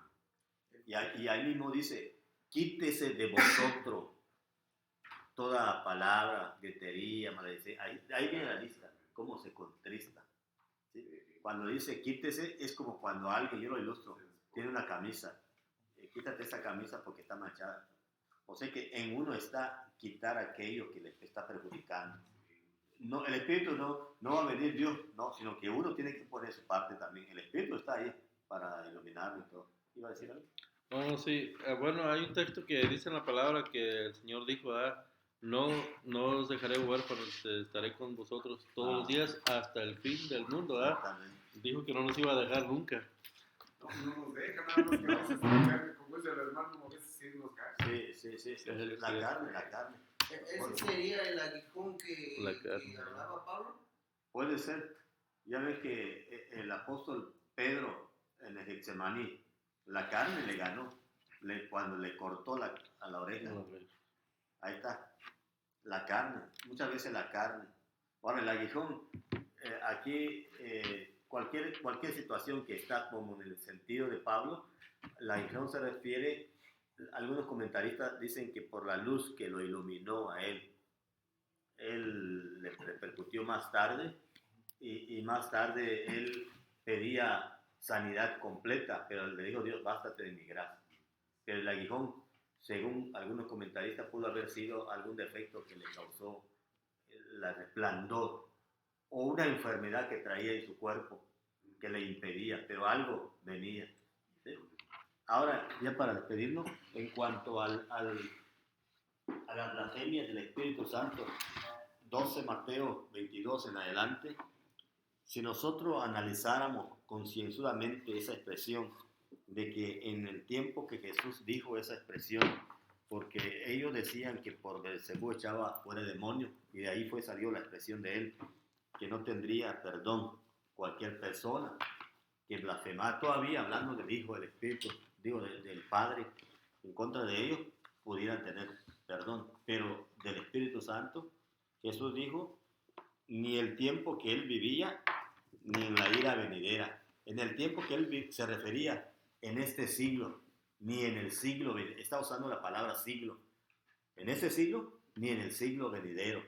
Y ahí mismo dice, quítese de vosotros toda palabra, gritería, maledicencia. Ahí viene la lista, cómo se contrista. ¿Sí? Cuando dice quítese, es como cuando alguien, yo lo ilustro, tiene una camisa. Quítate esa camisa porque está manchada. O sea que en uno está quitar aquello que le está perjudicando. No, el Espíritu no va a venir Dios, no, sino que uno tiene que poner su parte también. El Espíritu está ahí para iluminarlo y todo. ¿Iba a decir algo? No, sí. Bueno, hay un texto que dice en la palabra que el Señor dijo, no os dejaré huérfanos, estaré con vosotros todos los días hasta el fin del mundo, Exactamente. Dijo que no nos iba a dejar nunca. No nos deja, nada más que a veces la carne, como dice el hermano, a veces sí nos cae. Sí. La carne. ¿Ese sería el aguijón La que carne. hablaba Pablo? Puede ser. Ya ves que el apóstol Pedro en el Getsemaní, la carne le ganó cuando le cortó a la oreja. Ahí está. La carne. Muchas veces la carne. Ahora, el aguijón, aquí cualquier situación que está como en el sentido de Pablo, el aguijón se refiere, algunos comentaristas dicen que por la luz que lo iluminó a él le repercutió más tarde y más tarde él pedía sanidad completa, pero le dijo Dios, bástate de mi gracia. Pero el aguijón, según algunos comentaristas, pudo haber sido algún defecto que le causó el resplandor o una enfermedad que traía en su cuerpo que le impedía, pero algo venía. ¿Sí? Ahora, ya para despedirnos, en cuanto a las blasfemias del Espíritu Santo, 12 Mateo 22 en adelante, si nosotros analizáramos concienzudamente esa expresión de que en el tiempo que Jesús dijo esa expresión, porque ellos decían que por Beelzebú echaba fuera demonios, y de ahí salió la expresión de él, que no tendría perdón cualquier persona que blasfemara, todavía hablando del Hijo, del Espíritu, digo, del Padre, en contra de ellos, pudieran tener perdón. Pero del Espíritu Santo, Jesús dijo, ni el tiempo que él vivía, ni en la ira venidera. En el tiempo que él se refería, en este siglo, ni en el siglo, está usando la palabra siglo, en este siglo, ni en el siglo venidero.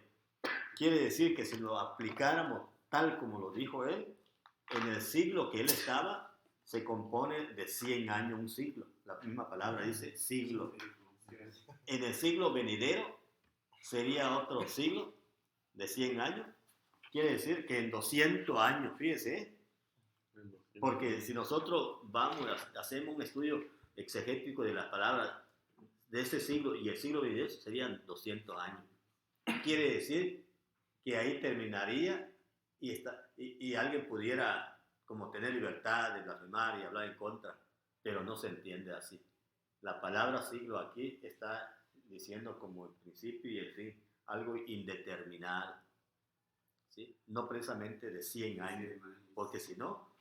Quiere decir que si lo aplicáramos tal como lo dijo él, en el siglo que él estaba, se compone de 100 años un siglo. La misma palabra dice siglo. En el siglo venidero sería otro siglo de 100 años. Quiere decir que en 200 años, fíjese, porque si nosotros hacemos un estudio exegético de las palabras de este siglo y el siglo venidero, serían 200 años. Quiere decir que ahí terminaría y alguien pudiera como tener libertad de blasfemar y hablar en contra, pero no se entiende así. La palabra siglo aquí está diciendo como el principio y el fin, algo indeterminado, ¿sí? No precisamente de 100 años, porque si no,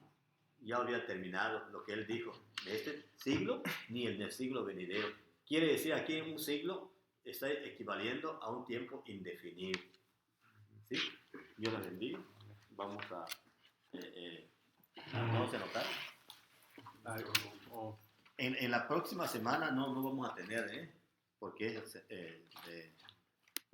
ya habría terminado lo que él dijo, de este siglo ni el del siglo venidero. Quiere decir aquí un siglo está equivaliendo a un tiempo indefinido. ¿Sí? Yo la bendiga. Vamos a... ¿Vamos a anotar? En la próxima semana no vamos a tener, porque es